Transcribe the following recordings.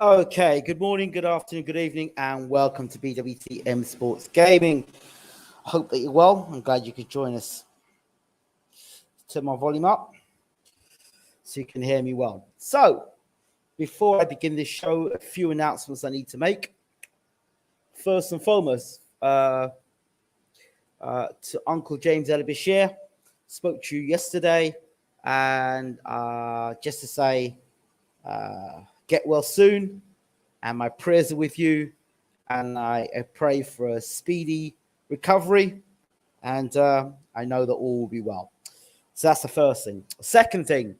Okay, good morning, good afternoon, good evening, and welcome to BWTM Sports Gaming. I hope that you're well. I'm glad you could join us. Turn my volume up so you can hear me well. So, before I begin this show, a few announcements I need to make. First and foremost, to Uncle James Bashir, spoke to you yesterday, and just to say, get well soon, and my prayers are with you, and I pray for a speedy recovery, and I know that all will be well. So that's the first thing. Second thing,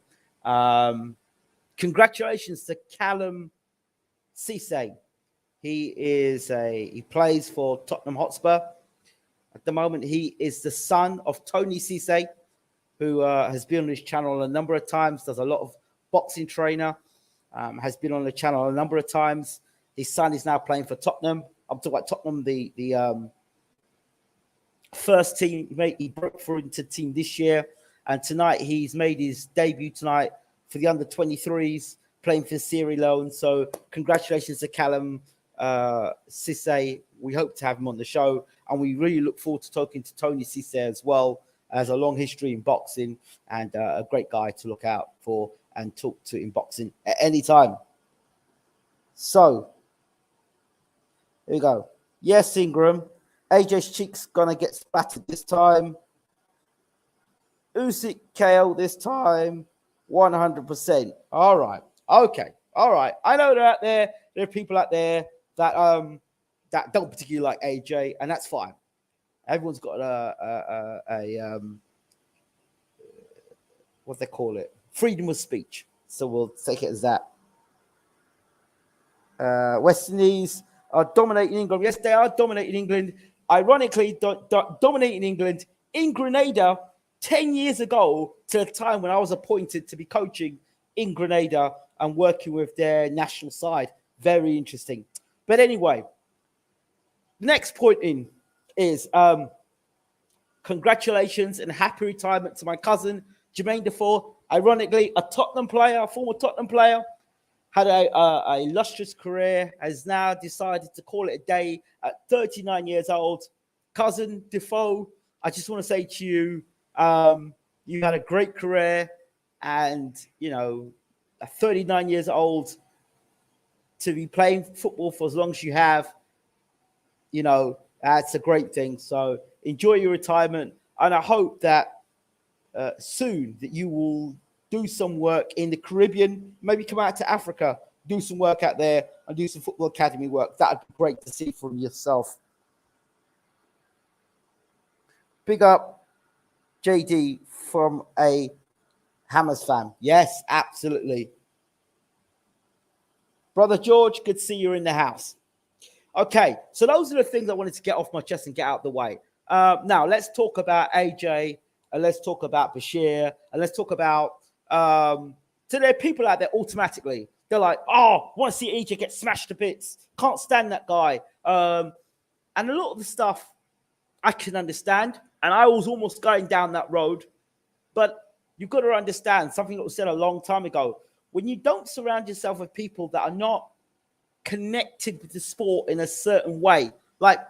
congratulations to Callum Cisse. He plays for Tottenham Hotspur. At the moment, he is the son of Tony Cisse, who has been on his channel a number of times, does a lot of boxing trainer, has been on the channel a number of times. His son is now playing for Tottenham. I'm talking about Tottenham, the first team. He broke through into the team this year. And tonight he's made his debut tonight for the under-23s, playing for Sierra Leone. So congratulations to Callum Cisse. We hope to have him on the show. And we really look forward to talking to Tony Cisse as well, as a long history in boxing and a great guy to look out for and talk to in boxing at any time. So, here we go. Yes, Ingram. AJ's cheek's going to get splattered this time. Usyk KO this time. 100%. All right. Okay. All right. I know they're out there. There are people out there that don't particularly like AJ, and that's fine. Everyone's got a what they call it, freedom of speech. So we'll take it as that. West Indies are dominating England. Yes, they are dominating England. Ironically, dominating England in Grenada 10 years ago, to the time when I was appointed to be coaching in Grenada and working with their national side. Very interesting. But anyway, next point in is congratulations and happy retirement to my cousin, Jermaine Defoe. Ironically, a Tottenham player, a former Tottenham player, had a illustrious career, has now decided to call it a day at 39 years old. Cousin Defoe, I just want to say to you, you had a great career, and, you know, at 39 years old, to be playing football for as long as you have, you know, that's a great thing. So enjoy your retirement, and I hope that soon that you will do some work in the Caribbean, maybe come out to Africa, do some work out there, and do some football academy work. That'd be great to see from yourself. Big up JD from a Hammers fan. Yes, absolutely. Brother George, good to see you in the house. Okay, so those are the things I wanted to get off my chest and get out the way. Now, let's talk about AJ, and let's talk about Bashir, and let's talk about... so there are people out there automatically. They're like, oh, want to see AJ get smashed to bits. Can't stand that guy. And a lot of the stuff I can understand, and I was almost going down that road. But you've got to understand something that was said a long time ago. When you don't surround yourself with people that are not connected with the sport in a certain way, like,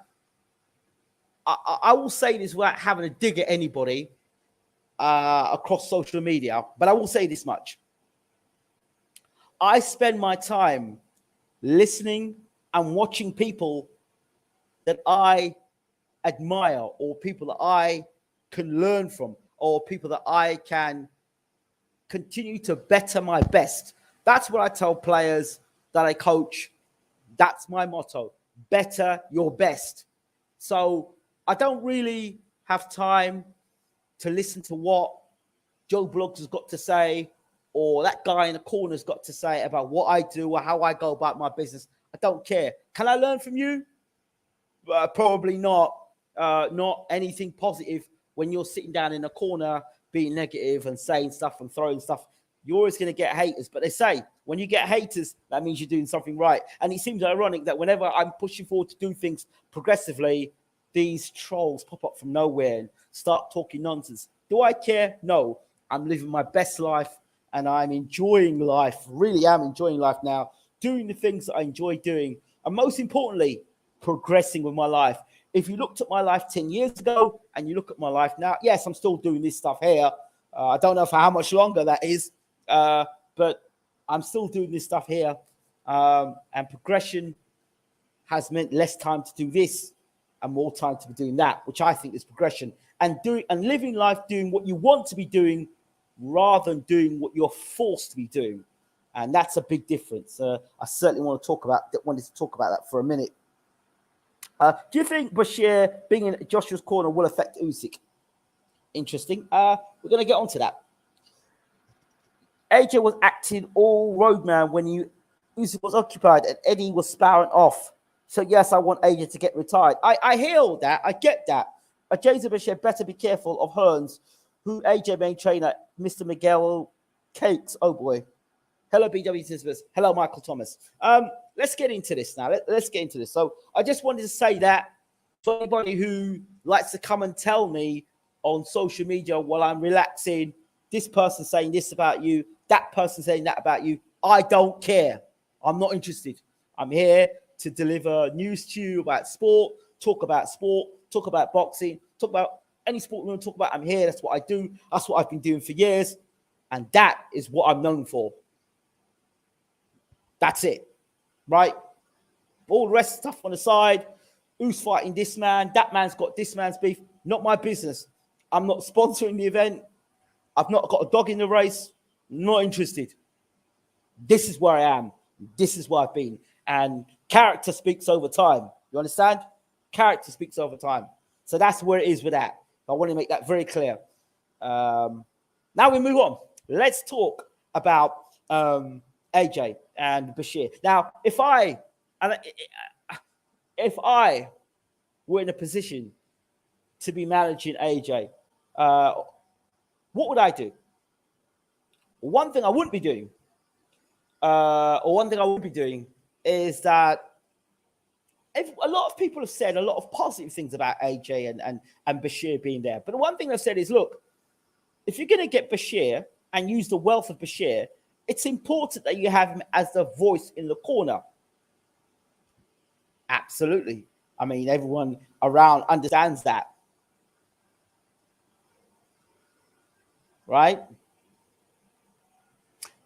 I will say this without having a dig at anybody across social media, but I will say this much. I spend my time listening and watching people that I admire, or people that I can learn from, or people that I can continue to better my best. That's what I tell players that I coach. That's my motto: better your best. So I don't really have time to listen to what Joe Bloggs has got to say, or that guy in the corner's got to say about what I do or how I go about my business. I don't care. Can I learn from you? Probably not. Not anything positive when you're sitting down in a corner being negative and saying stuff and throwing stuff. You're always going to get haters. But they say when you get haters, that means you're doing something right. And it seems ironic that whenever I'm pushing forward to do things progressively, these trolls pop up from nowhere and start talking nonsense. Do I care? No. I'm living my best life, and I'm enjoying life. Really am enjoying life now. doing the things that I enjoy doing, and most importantly, progressing with my life. If you looked at my life 10 years ago and you look at my life now, yes, I'm still doing this stuff here. I don't know for how much longer that is, but I'm still doing this stuff here. And progression has meant less time to do this and more time to be doing that, which I think is progression. And living life doing what you want to be doing rather than doing what you're forced to be doing. And that's a big difference. I certainly wanted to talk about that for a minute. Do you think Bashir being in Joshua's corner will affect Usyk? Interesting. We're going to get onto that. AJ was acting all roadman when Usyk was occupied and Eddie was sparring off. So yes, I want AJ to get retired. I hear all that. I get that. Jason Bashir better be careful of Hearns, who AJ main trainer, Mr. Miguel Cakes. Oh boy. Hello, BWTM. Hello, Michael Thomas. Let's get into this now. Let's get into this. So I just wanted to say that to anybody who likes to come and tell me on social media while I'm relaxing, this person saying this about you, that person saying that about you, I don't care. I'm not interested. I'm here to deliver news to you about sport, talk about boxing, talk about any sport we want to talk about. I'm here. That's what I do. That's what I've been doing for years. And that is what I'm known for. That's it, right? All the rest of stuff on the side. Who's fighting this man? That man's got this man's beef. Not my business. I'm not sponsoring the event. I've not got a dog in the race. Not interested. This is where I am. This is where I've been. And character speaks over time. You understand? Character speaks over time. So that's where it is with that. I want to make that very clear. Now we move on. Let's talk about AJ and Bashir. Now, if I were in a position to be managing AJ, what would I do? One thing I wouldn't be doing, is that if a lot of people have said a lot of positive things about AJ and Bashir being there. But the one thing they've said is, look, if you're going to get Bashir and use the wealth of Bashir, it's important that you have him as the voice in the corner. Absolutely. I mean, everyone around understands that. Right?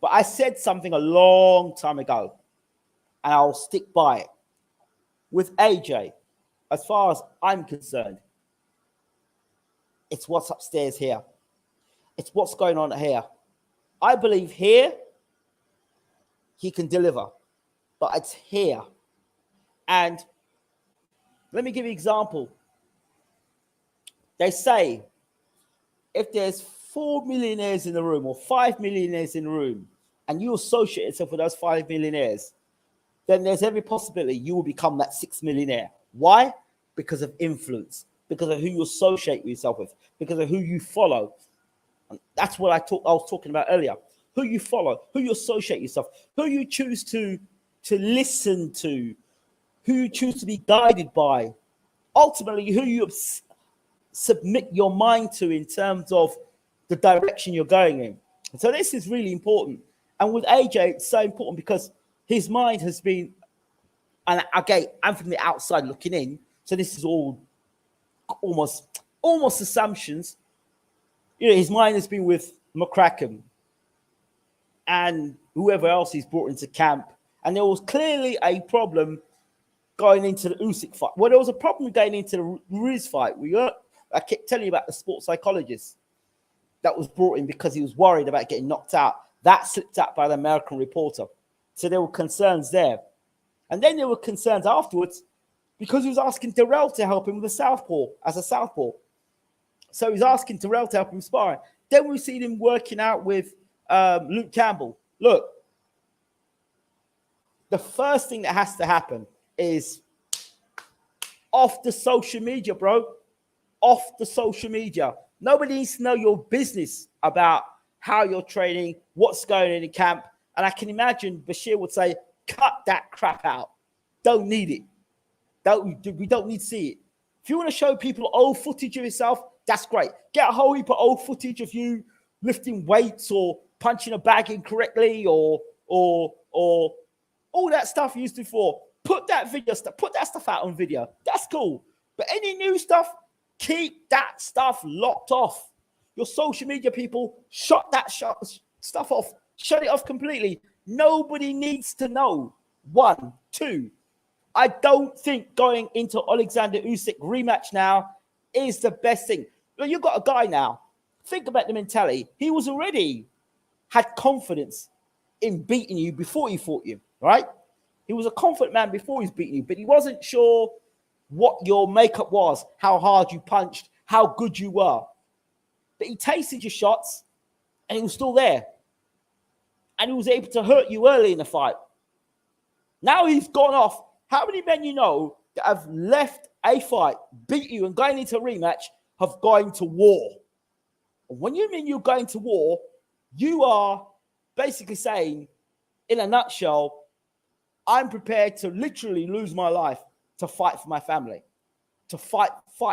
But I said something a long time ago, and I'll stick by it. With AJ, as far as I'm concerned, it's what's upstairs here. It's what's going on here. I believe here he can deliver, but it's here. And let me give you an example. They say if there's 4 millionaires in the room or 5 millionaires in the room, and you associate yourself with those 5 millionaires, then there's every possibility you will become that 6th millionaire. Why? Because of influence, because of who you associate yourself with, because of who you follow. And that's what I was talking about earlier. Who you follow, who you associate yourself, who you choose to listen to, who you choose to be guided by. Ultimately, who you submit your mind to in terms of the direction you're going in. And so this is really important. And with AJ, it's so important because his mind has been, and again, I'm from the outside looking in, so this is all almost assumptions. You know, his mind has been with McCracken and whoever else he's brought into camp. And there was clearly a problem going into the Usyk fight. Well, there was a problem going into the Ruiz fight. I kept telling you about the sports psychologist that was brought in because he was worried about getting knocked out. That slipped out by the American reporter. So there were concerns there. And then there were concerns afterwards because he was asking Terrell to help him with a southpaw, as a southpaw. So he's asking Terrell to help him sparring. Then we've seen him working out with Luke Campbell. Look, the first thing that has to happen is off the social media, bro. Off the social media. Nobody needs to know your business about how you're training, what's going on in camp. And I can imagine Bashir would say, cut that crap out. Don't need it. We don't need to see it. If you want to show people old footage of yourself, that's great. Get a whole heap of old footage of you lifting weights or punching a bag incorrectly or all that stuff you used to for. Put that stuff out on video. That's cool. But any new stuff, keep that stuff locked off. Your social media people, shut that stuff off. Shut it off completely. Nobody needs to know. 1, 2. I don't think going into Alexander Usyk rematch now is the best thing. Well, you've got a guy now. Think about the mentality. He was already had confidence in beating you before he fought you, right? He was a confident man before he's beaten you, but he wasn't sure what your makeup was, how hard you punched, how good you were. But he tasted your shots, and he was still there. And he was able to hurt you early in the fight. Now he's gone off. How many men you know that have left a fight, beat you, and going into a rematch have gone to war? And when you mean you're going to war, you are basically saying, in a nutshell, I'm prepared to literally lose my life to fight for my family, to fight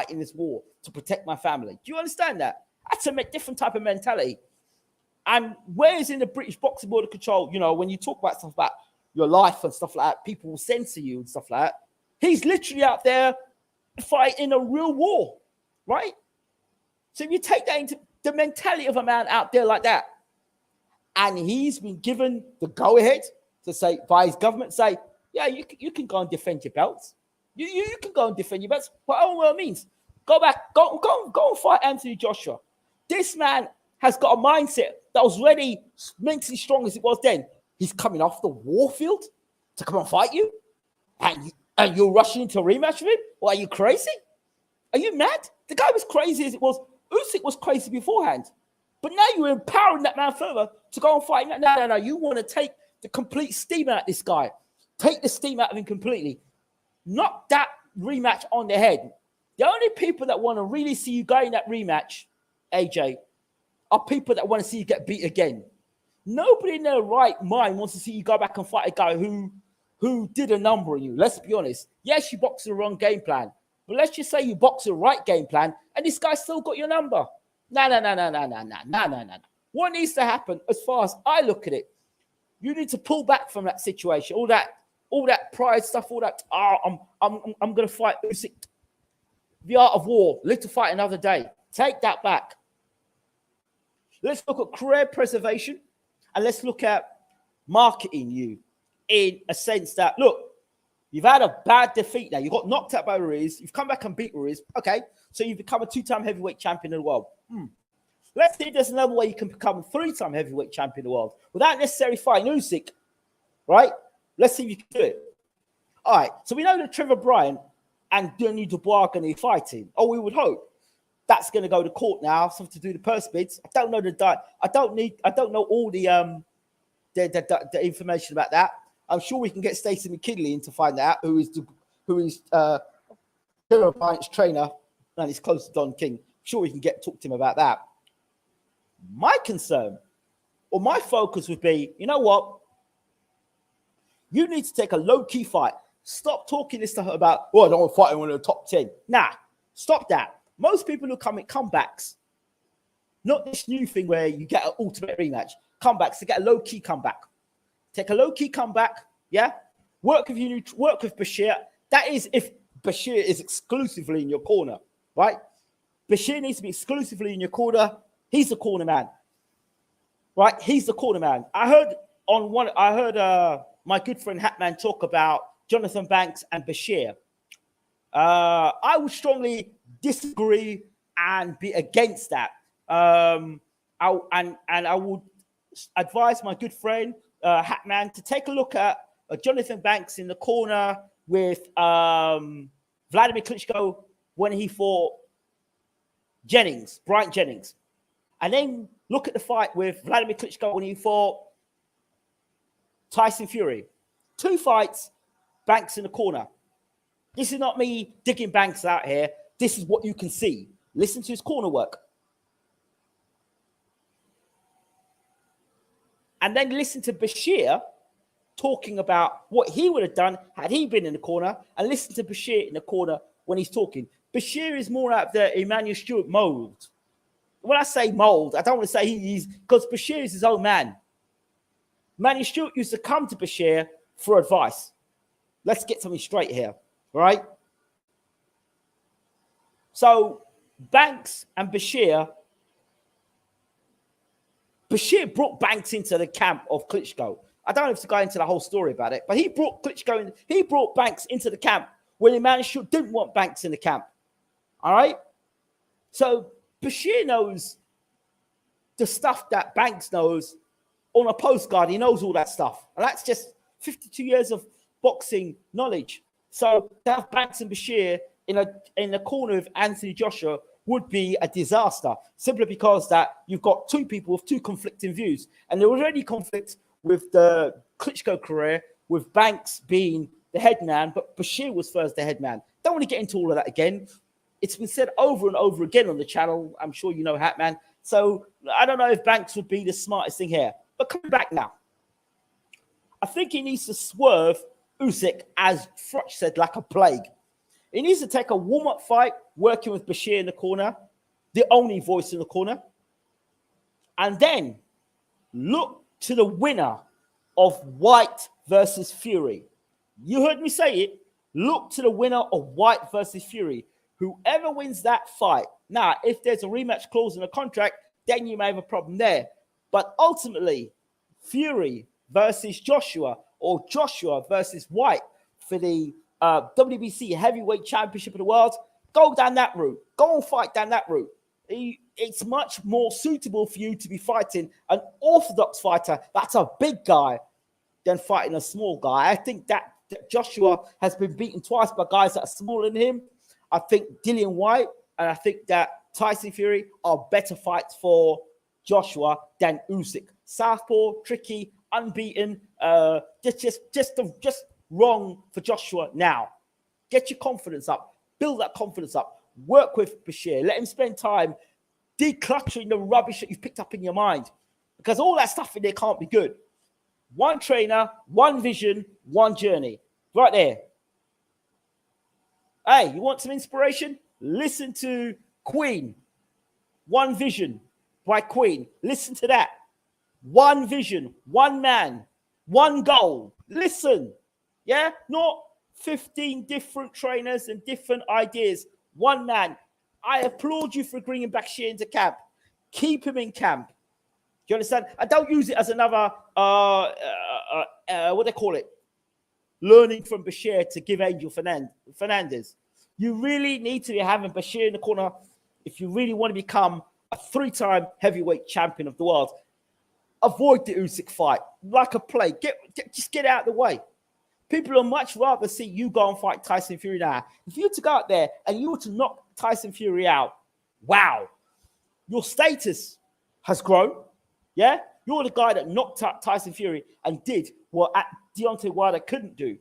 in this war, to protect my family. Do you understand that? That's a different type of mentality. And whereas in the British Boxing Board of Control, you know, when you talk about stuff about your life and stuff like that, people will censor you and stuff like that. He's literally out there fighting a real war, right? So if you take that into the mentality of a man out there like that, and he's been given the go-ahead to say, by his government, say, yeah, you can go and defend your belts. You can go and defend your belts by all means. Go back, go and fight Anthony Joshua. This man has got a mindset that was ready, mentally strong as it was then. He's coming off the war field to come and fight you, and you're rushing into a rematch with him? Well, are you crazy? Are you mad? The guy was crazy as it was. Usyk was crazy beforehand. But now you're empowering that man further to go and fight. No. You want to take the complete steam out of this guy. Take the steam out of him completely. Knock that rematch on the head. The only people that want to really see you go in that rematch, AJ, are people that want to see you get beat again. Nobody in their right mind wants to see you go back and fight a guy who did a number on you. Let's be honest. Yes, you boxed the wrong game plan. But let's just say you boxed the right game plan and this guy still got your number. No. What needs to happen, as far as I look at it, you need to pull back from that situation. All that pride stuff, all that, I'm going to fight Usyk. The art of war, live to fight another day. Take that back. Let's look at career preservation and let's look at marketing you in a sense that, look, you've had a bad defeat now. You got knocked out by Ruiz. You've come back and beat Ruiz. Okay, so you've become a 2-time heavyweight champion of the world. Let's see if there's another way you can become a 3-time heavyweight champion of the world without necessarily fighting Usyk, right? Let's see if you can do it. All right, so we know that Trevor Bryan and Denis Dubois are going to be fighting. Oh, we would hope. That's going to go to court now, something to do the purse bids. I don't know I don't know all the information about that. I'm sure we can get Stacey McKinley in to find out who is Trevor Bryant's trainer, and he's close to Don King. I'm sure we can talk to him about that. My concern or my focus would be, you know what? You need to take a low-key fight. Stop talking this stuff about, I don't want to fight one of the top 10. Nah, stop that. Most people who come in comebacks, not this new thing where you get an ultimate rematch. Comebacks, to get a low-key comeback. Take a low-key comeback, yeah? Work with Bashir. That is if Bashir is exclusively in your corner, right? Bashir needs to be exclusively in your corner. He's the corner man, right? He's the corner man. I heard my good friend Hatman talk about Jonathan Banks and Bashir. I would strongly disagree and be against that. I would advise my good friend Hatman to take a look at Jonathan Banks in the corner with Vladimir Klitschko when he fought Bryant Jennings. And then look at the fight with Vladimir Klitschko when he fought Tyson Fury. 2 fights, Banks in the corner. This is not me digging Banks out here. This is what you can see. Listen to his corner work. And then listen to Bashir talking about what he would have done had he been in the corner, and listen to Bashir in the corner when he's talking. Bashir is more out of the Emmanuel Stewart mold. When I say mold, I don't want to say he's, because Bashir is his own man. Emmanuel Stewart used to come to Bashir for advice. Let's get something straight here, right? So Banks and Bashir brought Banks into the camp of Klitschko. I don't have to go into the whole story about it, but he brought Banks into the camp when the manager didn't want Banks in the camp. All right? So Bashir knows the stuff that Banks knows on a postcard. He knows all that stuff. And that's just 52 years of boxing knowledge. So to have Banks and Bashir in the corner of Anthony Joshua would be a disaster, simply because that you've got two people with two conflicting views. And there was already conflict with the Klitschko career, with Banks being the head man, but Bashir was first the head man. Don't want to get into all of that again. It's been said over and over again on the channel. I'm sure you know, Hatman. So I don't know if Banks would be the smartest thing here. But coming back now, I think he needs to swerve Usyk, as Froch said, like a plague. He needs to take a warm-up fight, working with Bashir in the corner, the only voice in the corner, and then look to the winner of White versus Fury. You heard me say it. Look to the winner of White versus Fury. Whoever wins that fight. Now, if there's a rematch clause in the contract, then you may have a problem there. But ultimately, Fury versus Joshua, or Joshua versus White for the WBC Heavyweight Championship of the World, go down that route. Go and fight down that route. It's much more suitable for you to be fighting an orthodox fighter that's a big guy than fighting a small guy. I think that Joshua has been beaten twice by guys that are smaller than him. I think Dillian White and I think that Tyson Fury are better fights for Joshua than Usyk. Southpaw, tricky, unbeaten, just wrong for Joshua now. Get your confidence up. Build that confidence up. Work with Bashir. Let him spend time decluttering the rubbish that you've picked up in your mind, because all that stuff in there can't be good. One trainer, one vision, one journey. Right there. Hey, you want some inspiration? Listen to Queen. One Vision by Queen. Listen to that. One vision, one man, one goal. Listen. Yeah? Not 15 different trainers and different ideas. One man. I applaud you for bringing Bashir into camp. Keep him in camp. Do you understand? I don't use it as another, what they call it? Learning from Bashir to give Angel Fernandez. You really need to be having Bashir in the corner if you really want to become a 3-time heavyweight champion of the world. Avoid the Usyk fight like a plague. Just get out of the way. People would much rather see you go and fight Tyson Fury now. If you were to go out there and you were to knock Tyson Fury out, wow, your status has grown. Yeah? You're the guy that knocked out Tyson Fury and did what Deontay Wilder couldn't do,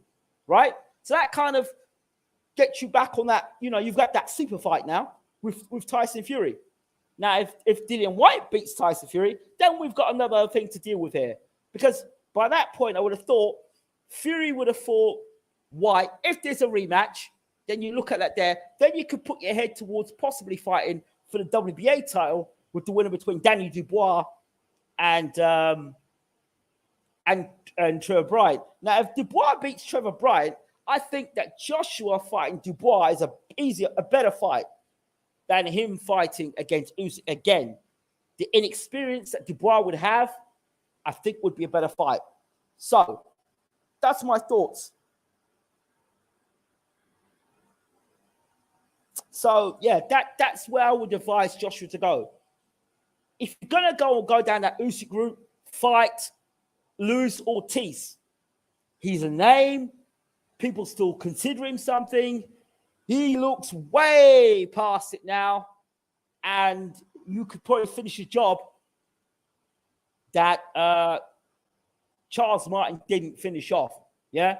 right? So that kind of gets you back on that, you've got that super fight now with Tyson Fury. Now, if Dillian White beats Tyson Fury, then we've got another thing to deal with here. Because by that point, I would have thought Fury would have fought White. If there's a rematch, then you look at that there. Then you could put your head towards possibly fighting for the WBA title with the winner between Daniel Dubois and Trevor Bryant. Now, if Dubois beats Trevor Bryant, I think that Joshua fighting Dubois is a better fight than him fighting against Usyk. Again, the inexperience that Dubois would have, I think would be a better fight. So, that's my thoughts. So, yeah, that's where I would advise Joshua to go. If you're going to go down that Usyk route, fight Luis Ortiz. He's a name. People still consider him something. He looks way past it now. And you could probably finish a job that Charles Martin didn't finish off. Yeah?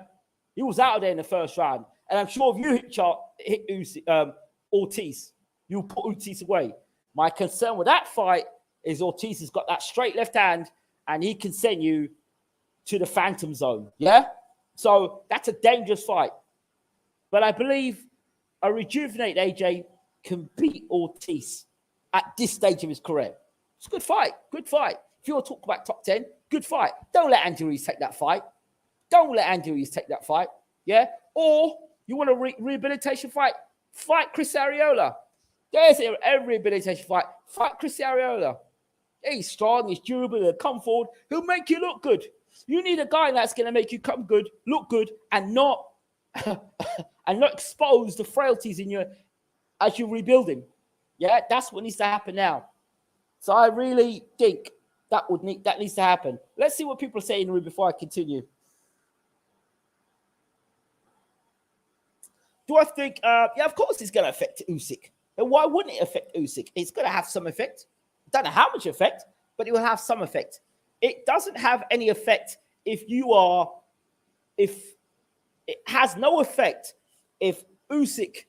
He was out of there in the first round. And I'm sure if you hit Ortiz, you'll put Ortiz away. My concern with that fight is Ortiz has got that straight left hand and he can send you to the phantom zone. Yeah? So that's a dangerous fight. But I believe a rejuvenated AJ can beat Ortiz at this stage of his career. It's a good fight. Good fight. If you want to talk about top 10, good fight. Don't let Andy Ruiz take that fight. Don't let Andy Ruiz take that fight. Yeah? Or you want a rehabilitation fight? Fight Chris Arreola. There's a rehabilitation fight. Fight Chris Arreola. He's strong, he's durable, he'll come forward. He'll make you look good. You need a guy that's going to make you come good, look good, and not and not expose the frailties in your as you're rebuilding. Yeah, that's what needs to happen now. So I really think that needs to happen. Let's see what people are saying before I continue. Do I think? Yeah, of course it's going to affect Usyk. And why wouldn't it affect Usyk? It's going to have some effect. I don't know how much effect, but it will have some effect. It doesn't have any effect if it has no effect if Usyk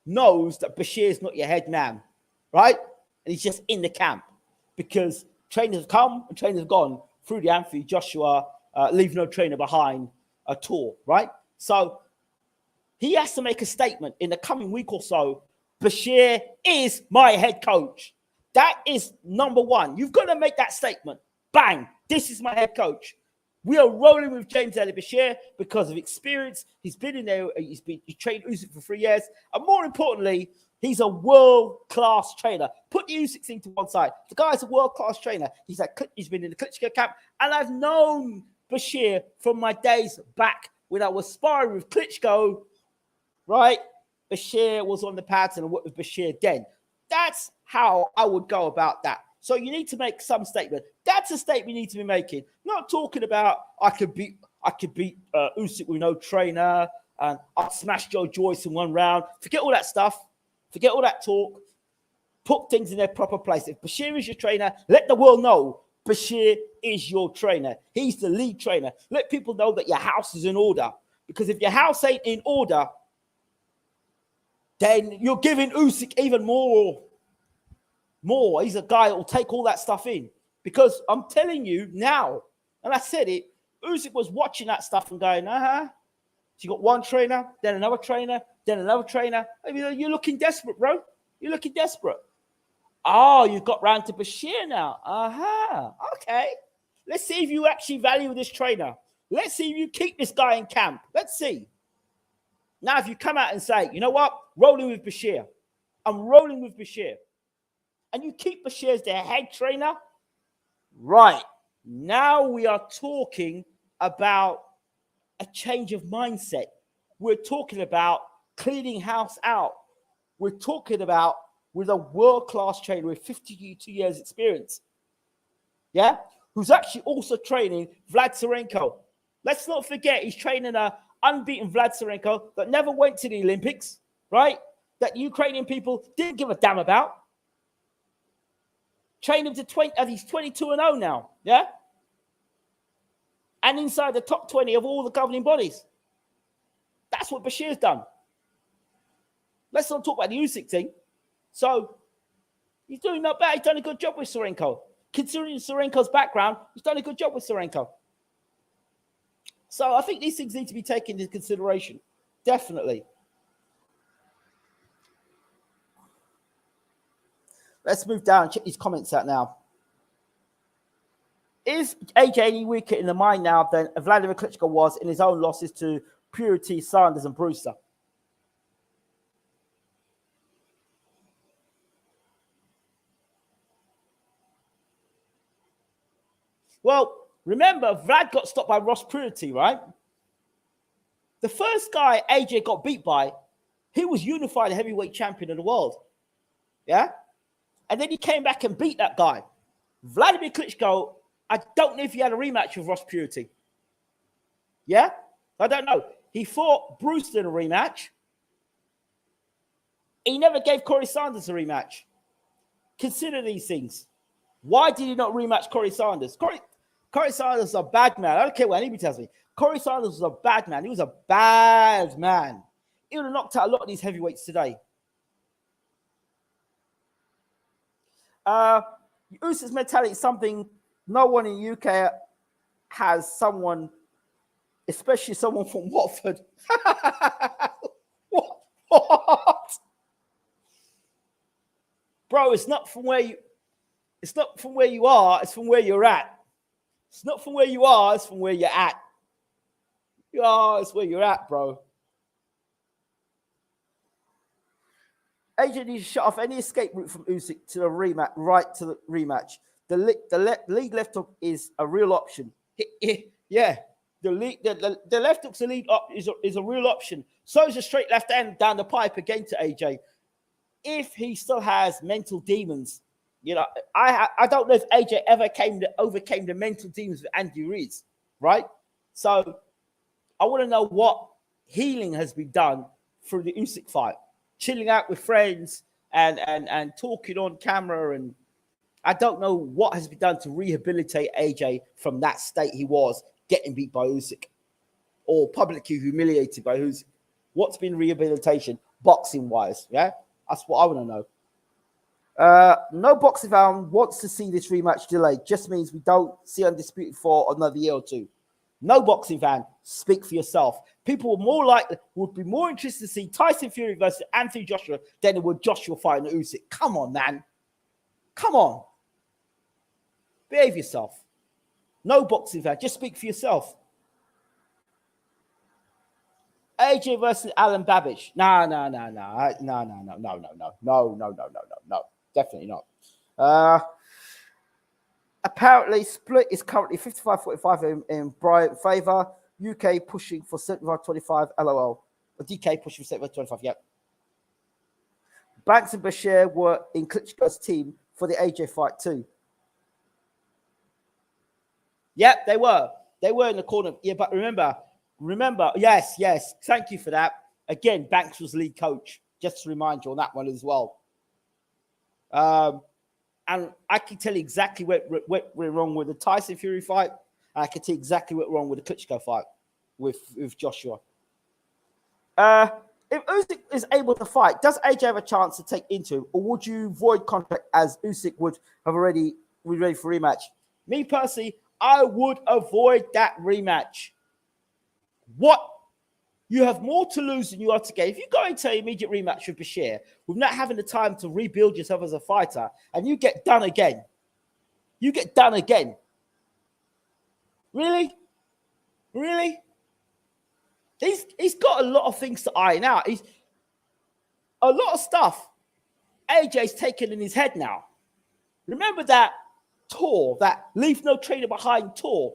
knows that Bashir is not your head man, right? And he's just in the camp because trainers have come and trainers have gone through the Anthony Joshua leave no trainer behind a tour, right? So he has to make a statement in the coming week or so. Bashir is my head coach. That is number one. You've got to make that statement. Bang. This is my head coach. We are rolling with James Ali Bashir because of experience. He's been in there. He trained Usyk for 3 years. And more importantly, he's a world-class trainer. Put the Usyk thing to one side. The guy's a world-class trainer. He's been in the Klitschko camp. And I've known Bashir from my days back when I was sparring with Klitschko, right? Bashir was on the pads and I worked with Bashir then. That's how I would go about that. So you need to make some statement. That's a statement you need to be making. Not talking about I could beat Usyk with no trainer and I'd smash Joe Joyce in one round. Forget all that stuff. Forget all that talk. Put things in their proper place. If Bashir is your trainer, let the world know Bashir is your trainer. He's the lead trainer. Let people know that your house is in order. Because if your house ain't in order, then you're giving Usyk even more. He's a guy that will take all that stuff in. Because I'm telling you now, and I said it, Usyk was watching that stuff and going, So you got one trainer, then another trainer, then another trainer. I mean, you're looking desperate, bro. You're looking desperate. Oh, you got round to Bashir now. Okay. Let's see if you actually value this trainer. Let's see if you keep this guy in camp. Let's see. Now, if you come out and say, you know what? Rolling with Bashir. I'm rolling with Bashir. And you keep Bashir as their head trainer. Right. Now we are talking about a change of mindset. We're talking about cleaning house out. We're talking about with a world-class trainer with 52 years experience. Yeah? Who's actually also training Vlad Tsarenko. Let's not forget he's training a unbeaten Vlad Tsarenko that never went to the Olympics, right? That Ukrainian people didn't give a damn about. Trained him to 20, he's 22-0 now, yeah? And inside the top 20 of all the governing bodies. That's what Bashir's done. Let's not talk about the Usyk thing. So, he's doing not bad. He's done a good job with Tsarenko. Considering Tsarenko's background, he's done a good job with Tsarenko. So, I think these things need to be taken into consideration. Definitely. Let's move down and check these comments out now. Is AJ any weaker in the mind now than Vladimir Klitschko was in his own losses to Purity, Sanders, and Brewster? Well, remember, Vlad got stopped by Ross Purity, right? The first guy AJ got beat by, he was unified heavyweight champion of the world. Yeah? And then he came back and beat that guy. Vladimir Klitschko, I don't know if he had a rematch with Ross Purity. Yeah? I don't know. He fought Brewster in a rematch. He never gave Corey Sanders a rematch. Consider these things. Why did he not rematch Corey Sanders? Corey Sanders is a bad man. I don't care what anybody tells me. Corey Sanders was a bad man. He was a bad man. He would have knocked out a lot of these heavyweights today. Usyk's mentality is something no one in the UK has someone, especially someone from Watford. What? Bro, it's not from where you are, it's from where you're at. It's not from where you are, it's from where you're at. Yeah, it's where you're at, bro. AJ needs to shut off any escape route from Usyk to the rematch, right to the rematch. The lead left hook is a real option. Yeah, the left hook's a lead up is a real option. So is a straight left hand down the pipe again to AJ. If he still has mental demons, you know, I don't know if AJ ever overcame the mental demons with Andy Ruiz, right? So I want to know what healing has been done through the Usyk fight, chilling out with friends and talking on camera, and I don't know what has been done to rehabilitate AJ from that state he was getting beat by Usyk or publicly humiliated by Usyk. What's been rehabilitation boxing wise? Yeah, that's what I want to know. No boxing fan wants to see this rematch delayed. Just means we don't see Undisputed for another year or two. No boxing fan, speak for yourself. People would be more interested to see Tyson Fury versus Anthony Joshua than it would Joshua fighting Usyk. Come on, man. Come on. Behave yourself. No boxing fan, just speak for yourself. AJ versus Alan Babbage. No. Definitely not. Apparently, split is currently 55-45 in Bryant favor. UK pushing for 75-25. LOL. DK pushing for 75-25. Yep. Banks and Bashir were in Klitschko's team for the AJ fight too. Yep, they were. They were in the corner. Yeah, but remember, yes. Thank you for that. Again, Banks was lead coach. Just to remind you on that one as well. And I can tell you exactly what we're wrong with the Tyson Fury fight. And I can tell you exactly what we're wrong with the Klitschko fight with Joshua. If Usyk is able to fight, does AJ have a chance to take into him, or would you void contract as Usyk would have already be ready for rematch? Me personally, I would avoid that rematch. What? You have more to lose than you are to gain. If you go into an immediate rematch with Bashir, with not having the time to rebuild yourself as a fighter, and you get done again. Really? He's got a lot of things to iron out. He's a lot of stuff AJ's taken in his head now. Remember that tour, that leave no trainer behind tour?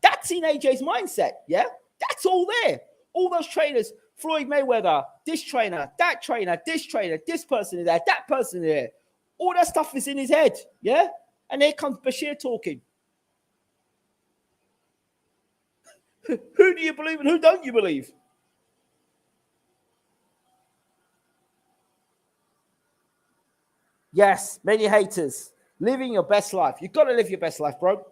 That's in AJ's mindset, yeah? That's all there. All those trainers, Floyd Mayweather, this trainer, that trainer, this person is there, that person is there. All that stuff is in his head, yeah? And here comes Bashir talking. Who do you believe and who don't you believe? Yes, many haters. Living your best life. You've got to live your best life, bro.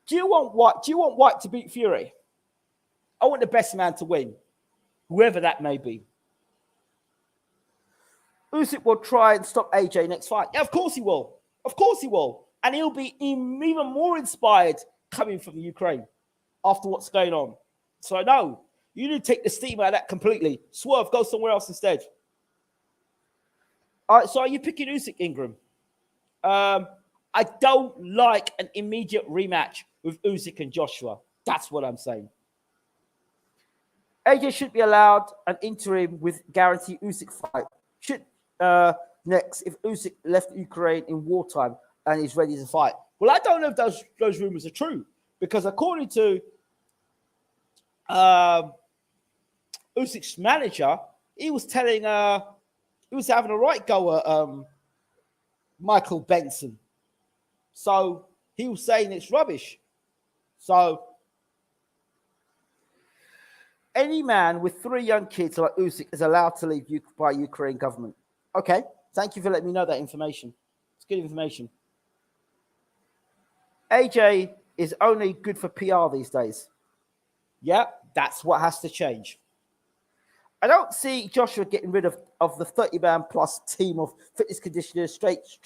Do you want White to beat Fury? I want the best man to win, whoever that may be. Usyk will try and stop AJ next fight. Yeah, of course he will. And he'll be even more inspired coming from the Ukraine after what's going on. So no, you need to take the steam out of that completely. Swerve, go somewhere else instead. All right, so are you picking Usyk, Ingram? I don't like an immediate rematch with Usyk and Joshua. That's what I'm saying. AJ should be allowed an interim with guarantee Usyk fight. Should next if Usyk left Ukraine in wartime and is ready to fight. Well, I don't know if those rumors are true because according to Usyk's manager, he was telling he was having a right go at Michael Benson. So he was saying it's rubbish. So any man with 3 young kids like Usyk is allowed to leave by Ukraine government. Okay, thank you for letting me know that information. It's good information. AJ is only good for PR these days. Yeah, that's what has to change. I don't see Joshua getting rid of the 30-man plus team of fitness conditioners, strength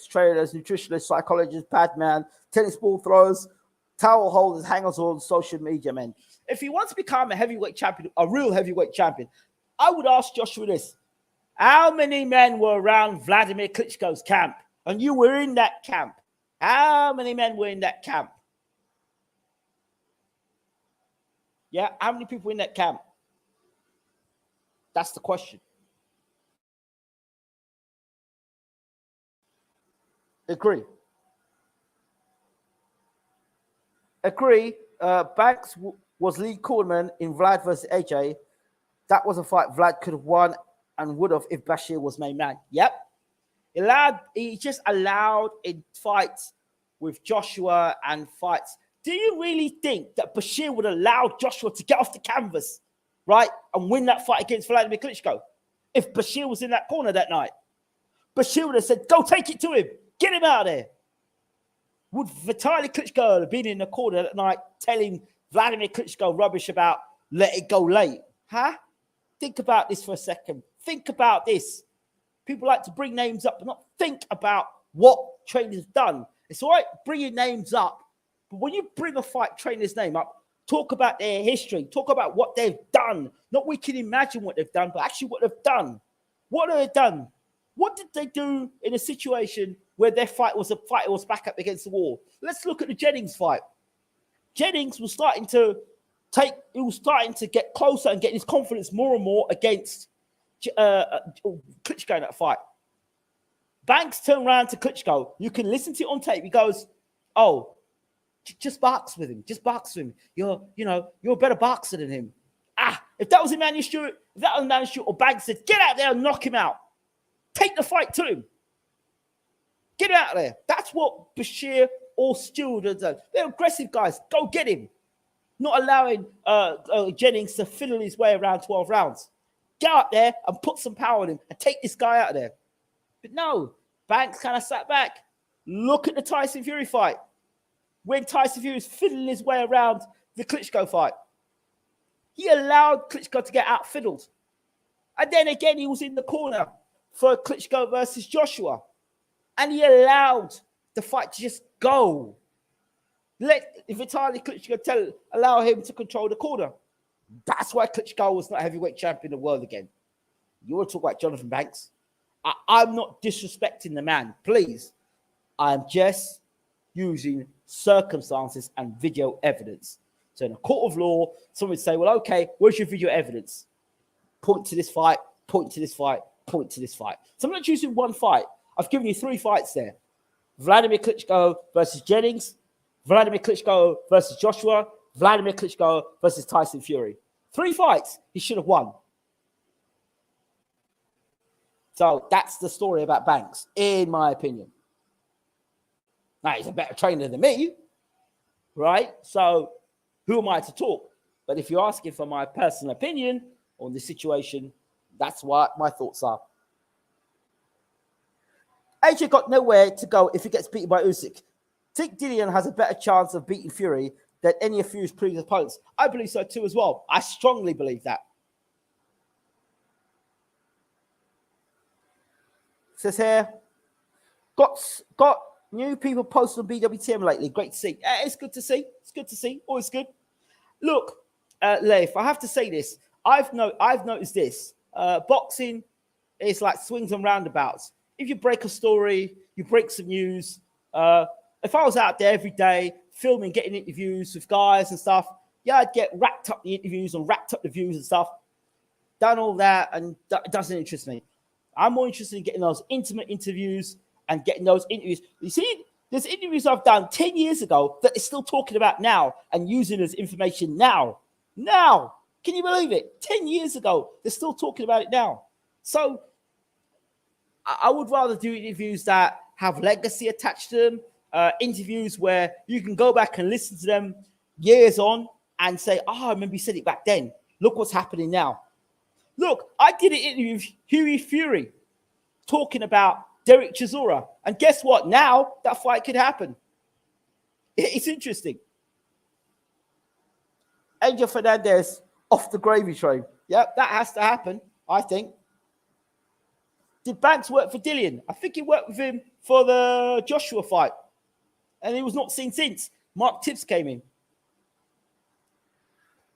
trainers, nutritionists, psychologists, pad man, tennis ball throwers, towel holders, hangers on social media, man. If he wants to become a heavyweight champion, a real heavyweight champion, I would ask Joshua this. How many men were around Vladimir Klitschko's camp? And you were in that camp. How many men were in that camp? Yeah, how many people in that camp? That's the question. Agree. Agree. Banks was lead cornerman in Vlad versus AJ. That was a fight Vlad could have won and would have if Bashir was main man. Yep. He just allowed in fights with Joshua and fights. Do you really think that Bashir would allow Joshua to get off the canvas, right, and win that fight against Vladimir Klitschko if Bashir was in that corner that night? Bashir would have said, go take it to him. Get him out of there. Would Vitaly Klitschko have been in the corner that night telling Vladimir Klitschko rubbish about let it go late? Huh? Think about this for a second. Think about this. People like to bring names up, but not think about what trainers have done. It's all right bringing names up, but when you bring a fight trainer's name up, talk about their history, talk about what they've done. Not we can imagine what they've done, but actually what they've done. What have they done? What did they do in a situation where their fight was back up against the wall? Let's look at the Jennings fight. Jennings was starting to get closer and get his confidence more and more against Klitschko in that fight. Banks turned around to Klitschko. You can listen to it on tape. He goes, "Oh, just box with him. Just box with him. You're a better boxer than him." If that was Emmanuel Stewart, or Banks said, "Get out there and knock him out. Take the fight to him. Get out there." That's what Bashir or Stewart have done. They're aggressive guys. Go get him. Not allowing Jennings to fiddle his way around 12 rounds. Get out there and put some power on him and take this guy out of there. But no, Banks kind of sat back. Look at the Tyson Fury fight. When Tyson Fury was fiddling his way around the Klitschko fight, he allowed Klitschko to get out fiddled. And then again, he was in the corner for Klitschko versus Joshua. And he allowed the fight to just go. Let Vitaly Klitschko allow him to control the corner. That's why Klitschko was not heavyweight champion of the world again. You want to talk about Jonathan Banks? I'm not disrespecting the man, please. I'm just using circumstances and video evidence. So in a court of law, someone would say, well, okay, where's your video evidence? Point to this fight, point to this fight, point to this fight. So I'm not choosing one fight. I've given you 3 fights there. Vladimir Klitschko versus Jennings, Vladimir Klitschko versus Joshua, Vladimir Klitschko versus Tyson Fury. 3 fights he should have won. So that's the story about Banks, in my opinion. Now, he's a better trainer than me, right? So who am I to talk? But if you're asking for my personal opinion on the situation, that's what my thoughts are. AJ got nowhere to go if he gets beaten by Usyk. Think Dillian has a better chance of beating Fury than any of Fury's previous opponents. I believe so too as well. I strongly believe that. Says here, got new people posted on BWTM lately. Great to see. It's good to see. It's good to see. Always good. Look, Leif, I have to say this. I've noticed this. Boxing is like swings and roundabouts. If you break a story, you break some news. If I was out there every day filming, getting interviews with guys and stuff, yeah, I'd get racked up the interviews and racked up the views and stuff. Done all that, and that doesn't interest me. I'm more interested in getting those intimate interviews and getting those interviews. You see, there's interviews I've done 10 years ago that they're still talking about now and using as information now. Now, can you believe it? 10 years ago, they're still talking about it now. So I would rather do interviews that have legacy attached to them, interviews where you can go back and listen to them years on and say, I remember you said it back then. Look what's happening now. Look, I did an interview with Hughie Fury talking about Derek Chisora. And guess what? Now that fight could happen. It's interesting. Angel Fernandez off the gravy train. Yep, that has to happen, I think. Did Banks work for Dillian? I think he worked with him for the Joshua fight. And he was not seen since. Mark Tibbs came in.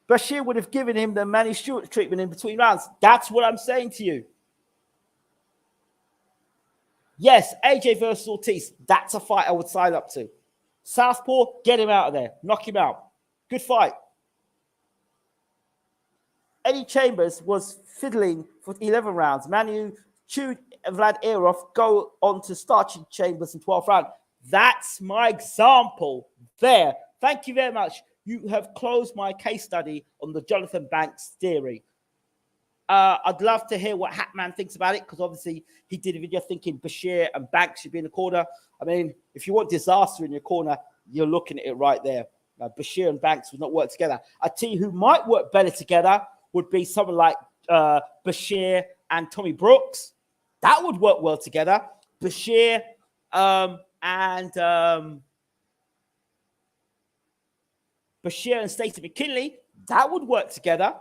Bashir would have given him the Manny Stewart treatment in between rounds. That's what I'm saying to you. Yes, AJ versus Ortiz. That's a fight I would sign up to. Southpaw, get him out of there. Knock him out. Good fight. Eddie Chambers was fiddling for 11 rounds. Manu chewed Vlad Aroff, go on to start Chambers in 12th round. That's my example there. Thank you very much. You have closed my case study on the Jonathan Banks theory. I'd love to hear what Hatman thinks about it, because obviously he did a video thinking Bashir and Banks should be in the corner. I mean, if you want disaster in your corner, you're looking at it right there. Bashir and Banks would not work together. I tell you who might work better together would be someone like Bashir and Tommy Brooks. That would work well together. Bashir and Stacey McKinley, that would work together.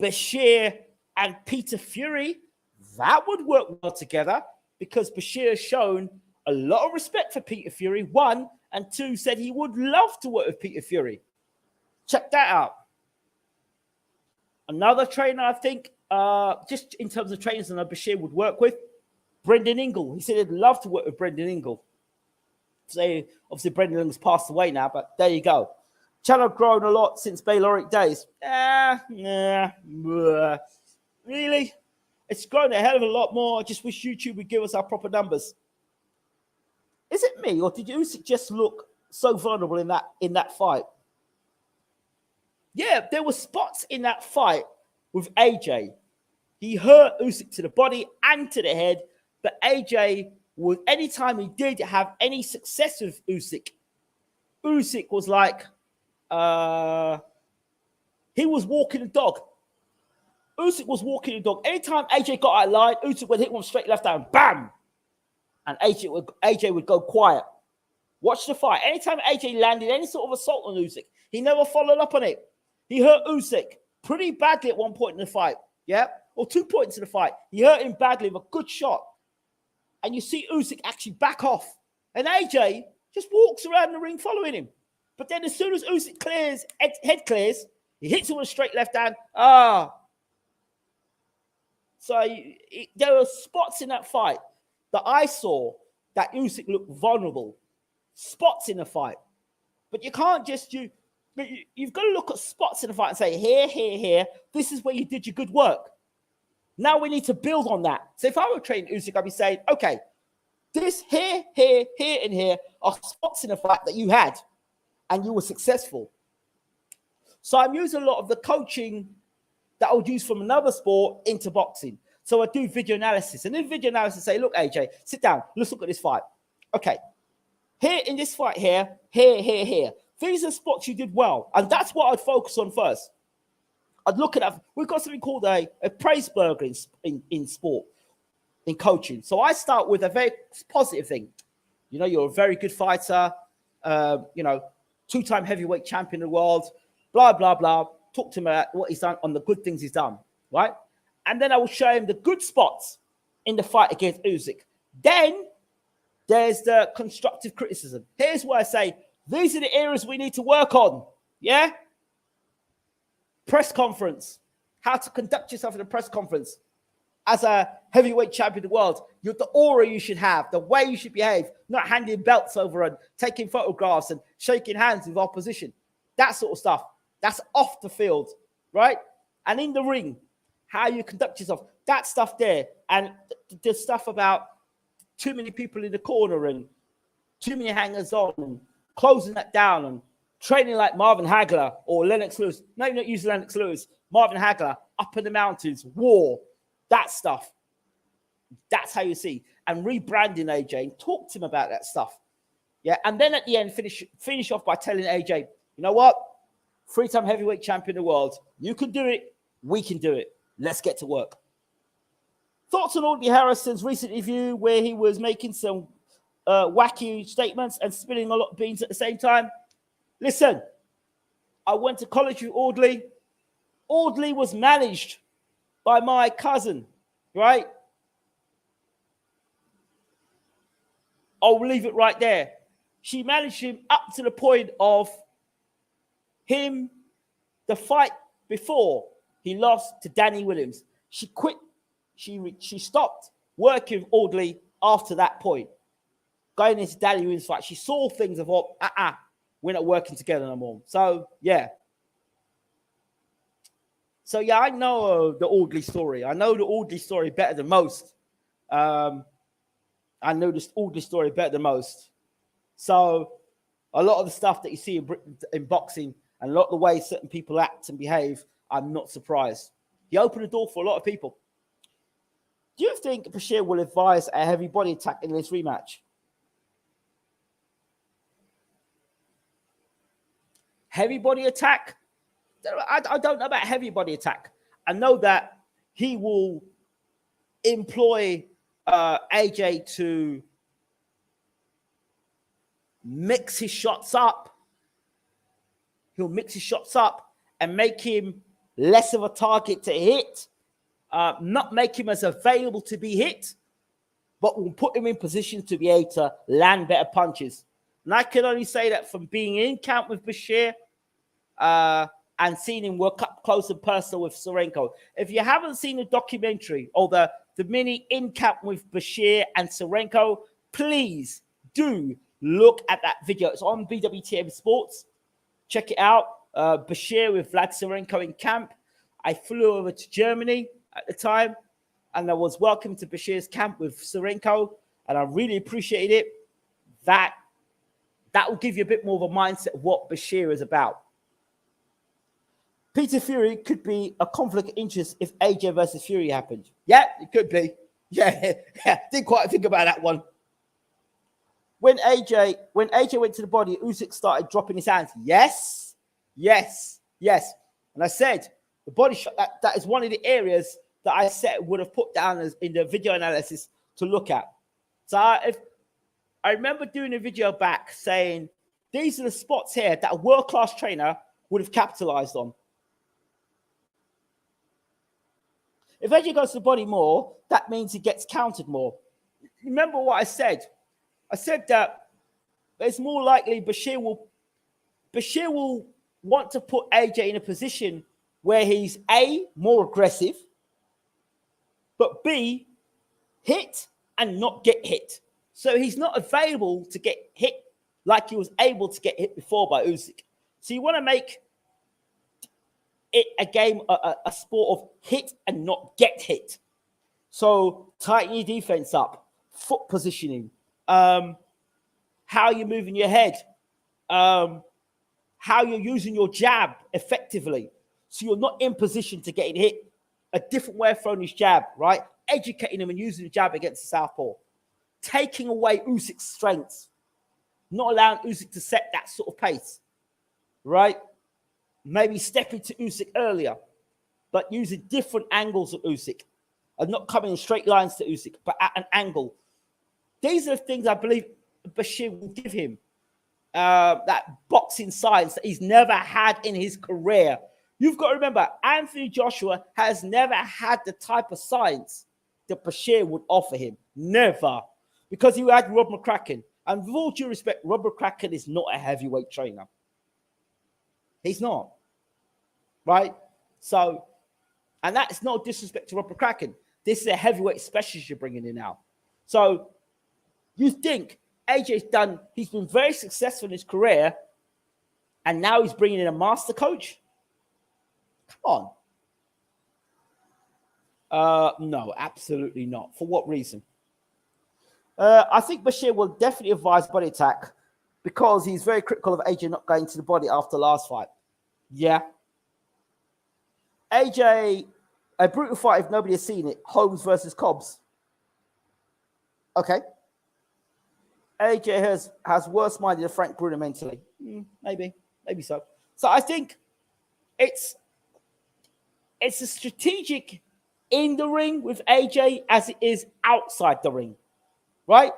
Bashir and Peter Fury, that would work well together, because Bashir has shown a lot of respect for Peter Fury, 1, and 2, said he would love to work with Peter Fury. Check that out. Another trainer, I think, just in terms of trainers that Bashir would work with, Brendan Ingle. He said he'd love to work with Brendan Ingle. So obviously Brendan Ingle's passed away now, but there you go. Channel grown a lot since Bayloric days. Really? It's grown a hell of a lot more. I just wish YouTube would give us our proper numbers. Is it me, or did Usyk just look so vulnerable in that fight? Yeah, there were spots in that fight with AJ. He hurt Usyk to the body and to the head, but AJ would, anytime he did have any success with Usyk was like, he was walking a dog. Usyk was walking a dog. Anytime AJ got out of line, Usyk would hit one straight left down, bam! And AJ would go quiet. Watch the fight. Anytime AJ landed any sort of assault on Usyk, he never followed up on it. He hurt Usyk pretty badly at one point in the fight, yeah? Or 2 points in the fight. He hurt him badly with a good shot. And you see Usyk actually back off. And AJ just walks around the ring following him. But then as soon as Usyk clears, head clears, he hits him with a straight left hand. So there were spots in that fight that I saw that Usyk looked vulnerable. Spots in the fight. But you can't just, you've got to look at spots in the fight and say, here, this is where you did your good work. Now we need to build on that. So if I were training Usyk, I'd be saying, okay, this here, and here are spots in the fight that you had, and you were successful. So I'm using a lot of the coaching that I would use from another sport into boxing. So I do video analysis. And in video analysis, say, look, AJ, sit down. Let's look at this fight. Okay. Here in this fight here. These are spots you did well. And that's what I'd focus on first. I'd look at that. We've got something called a praise burger in sport, in coaching. So I start with a very positive thing. You know, you're a very good fighter. 2-time heavyweight champion of the world, blah, blah, blah. Talk to him about what he's done, on the good things he's done, right? And then I will show him the good spots in the fight against Usyk. Then there's the constructive criticism. Here's where I say, these are the areas we need to work on, yeah? Press conference, how to conduct yourself in a press conference. As a heavyweight champion of the world, the aura you should have, the way you should behave, not handing belts over and taking photographs and shaking hands with opposition. That sort of stuff. That's off the field, right? And in the ring, how you conduct yourself. That stuff there. And the stuff about too many people in the corner and too many hangers on and closing that down and training like Marvin Hagler or Lennox Lewis. No, you're not using Lennox Lewis. Marvin Hagler, up in the mountains, war. That stuff. That's how you see. And rebranding AJ, talk to him about that stuff. Yeah. And then at the end, finish off by telling AJ, you know what? 3-time heavyweight champion of the world. You can do it. We can do it. Let's get to work. Thoughts on Audley Harrison's recent interview where he was making some wacky statements and spilling a lot of beans at the same time? Listen, I went to college with Audley. Audley was managed by my cousin, right? I'll leave it right there. She managed him up to the point of him, the fight before he lost to Danny Williams. She quit. She stopped working with Audley after that point. Going into Danny Williams' fight, she saw things of what, we're not working together no more. So, yeah. So yeah, I know the Audley story. I know the Audley story better than most. I know this Audley story better than most. So a lot of the stuff that you see in boxing and a lot of the way certain people act and behave, I'm not surprised. He opened the door for a lot of people. Do you think Bashir will advise a heavy body attack in this rematch? Heavy body attack? I don't know about heavy body attack. I know that he will employ AJ to mix his shots up. He'll mix his shots up and make him less of a target to hit, not make him as available to be hit, but will put him in position to be able to land better punches. And I can only say that from being in camp with Bashir and seeing him work up close and personal with Serenko. If you haven't seen the documentary or the mini in camp with Bashir and Serenko, please do look at that video. It's on BWTM Sports. Check it out. Bashir with Vlad Serenko in camp. I flew over to Germany at the time, and I was welcome to Bashir's camp with Serenko, and I really appreciated it. That will give you a bit more of a mindset of what Bashir is about. Peter Fury could be a conflict of interest if AJ versus Fury happened. Yeah, it could be. Yeah. Didn't quite think about that one. When AJ went to the body, Usyk started dropping his hands. Yes. And I said the body shot, that is one of the areas that I said would have put down as in the video analysis to look at. So I remember doing a video back saying these are the spots here that a world-class trainer would have capitalized on. If AJ goes to the body more, that means he gets countered more. Remember what I said? I said that it's more likely Bashir will want to put AJ in a position where he's A, more aggressive, but B, hit and not get hit. So he's not available to get hit like he was able to get hit before by Usyk. So you want to make it a game, a sport of hit and not get hit. So tighten your defense up, foot positioning, how you're moving your head, how you're using your jab effectively. So you're not in position to get hit. A different way of throwing his jab, right? Educating him and using the jab against the southpaw. Taking away Usyk's strengths. Not allowing Usyk to set that sort of pace, right? Maybe stepping to Usyk earlier, but using different angles of Usyk and not coming in straight lines to Usyk, but at an angle. These are the things I believe Bashir will give him. That boxing science that he's never had in his career. You've got to remember, Anthony Joshua has never had the type of science that Bashir would offer him. Never. Because he had Rob McCracken. And with all due respect, Rob McCracken is not a heavyweight trainer. He's not. Right? So, and that's no disrespect to Rob McCracken. This is a heavyweight specialist you're bringing in now. So, you think he's been very successful in his career, and now he's bringing in a master coach? Come on. No, absolutely not. For what reason? I think Bashir will definitely advise body attack because he's very critical of AJ not going to the body after the last fight. Yeah. AJ, a brutal fight if nobody has seen it. Holmes versus Cobbs. Okay. AJ has worse minded than Frank Bruno mentally. Maybe so. So I think it's a strategic in the ring with AJ as it is outside the ring, right?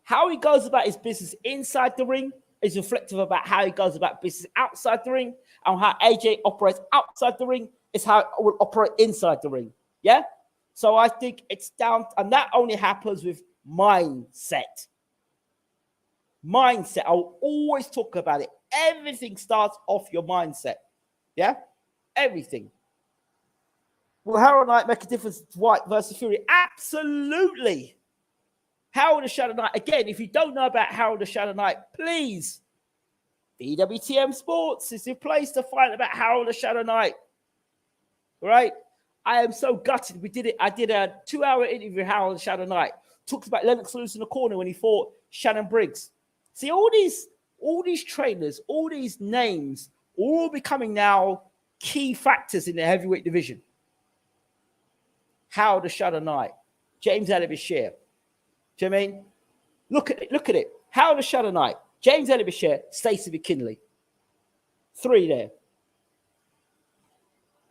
How he goes about his business inside the ring is reflective about how he goes about business outside the ring, and how AJ operates outside the ring is how it will operate inside the ring. Yeah? So I think it's down, and that only happens with mindset. Mindset. I'll always talk about it. Everything starts off your mindset. Yeah? Everything. Will Harold Knight make a difference to White versus Fury? Absolutely. Harold the Shadow Knight. Again, if you don't know about Harold the Shadow Knight, please. BWTM Sports is the place to find out about Harold the Shadow Knight. right? I am so gutted. We did it. I did a 2-hour interview with Harold Shadow Knight. Talks about Lennox Lewis in the corner when he fought Shannon Briggs. See, all these trainers, all these names, all becoming now key factors in the heavyweight division. Harold the Shadow Knight, James Ali Bashir. Do you know what I mean? Look at it. Harold the Shadow Knight, James Ali Bashir, Stacey McKinley. 3 there.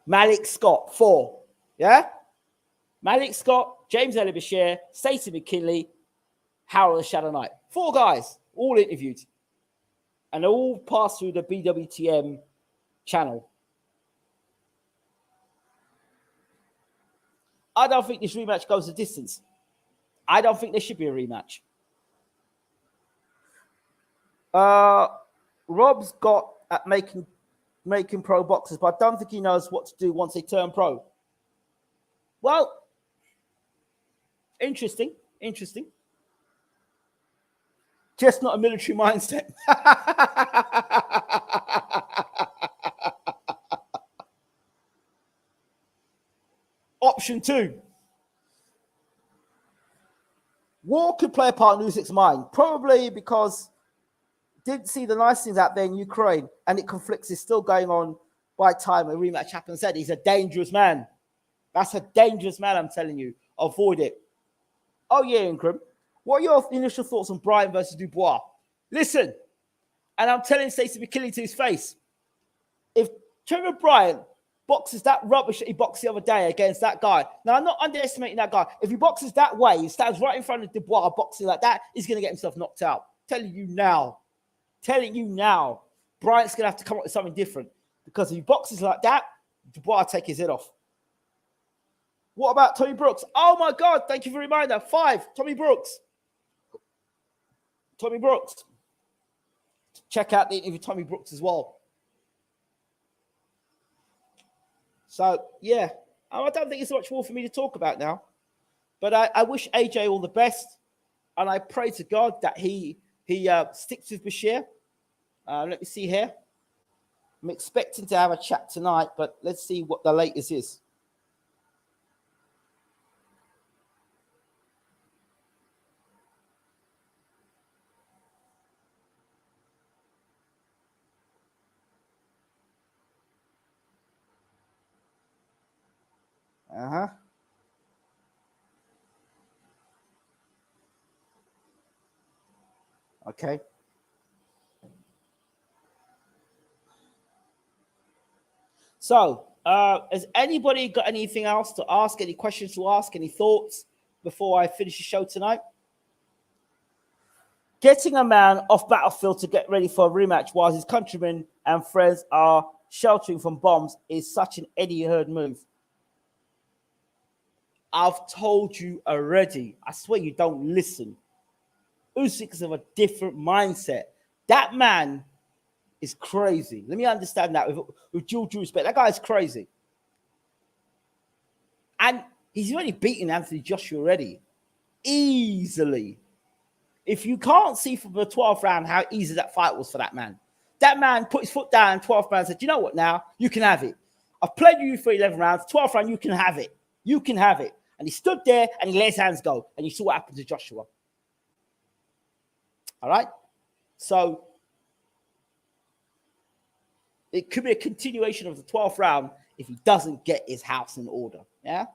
Malik Scott, 4. Yeah? Malik Scott, James Ali Bashir, Stacey McKinley, Harold the Shadow Knight. 4 guys, all interviewed. And they all passed through the BWTM channel. I don't think this rematch goes the distance. I don't think there should be a rematch. Rob's got at making pro boxers, but I don't think he knows what to do once they turn pro. Well, interesting. Just not a military mindset. Option 2. War could play a part in Usyk's mind, probably because didn't see the nice things out there in Ukraine, and it conflicts is still going on by the time a rematch happens. Said he's a dangerous man. That's a dangerous man, I'm telling you. Avoid it. Oh yeah, Ingram. What are your initial thoughts on Bryan versus Dubois? Listen, and I'm telling Stacey McKinley to his face, if Trevor Bryan boxes that rubbish that he boxed the other day against that guy, now I'm not underestimating that guy. If he boxes that way, he stands right in front of Dubois boxing like that, he's going to get himself knocked out. Telling you now, Bryant's going to have to come up with something different, because if he boxes like that, Dubois will take his head off. What about Tommy Brooks? Oh my God, thank you for the reminder. 5, Tommy Brooks. Check out the interview with Tommy Brooks as well. So, yeah, I don't think there's much more for me to talk about now. But I wish AJ all the best. And I pray to God that he sticks with Bashir. Let me see here. I'm expecting to have a chat tonight, but let's see what the latest is. Okay. So, has anybody got anything else to ask? Any questions to ask? Any thoughts before I finish the show tonight? Getting a man off battlefield to get ready for a rematch while his countrymen and friends are sheltering from bombs is such an Eddie Hearn move. I've told you already. I swear you don't listen. Usyk is of a different mindset. That man is crazy. Let me understand that with due respect. That guy is crazy. And he's already beaten Anthony Joshua already. Easily. If you can't see from the 12th round how easy that fight was for that man. That man put his foot down in 12th round and said, you know what now? You can have it. I've played you for 11 rounds. 12th round, you can have it. You can have it. And he stood there and he let his hands go. And you saw what happened to Joshua. All right? So, it could be a continuation of the 12th round if he doesn't get his house in order. Yeah?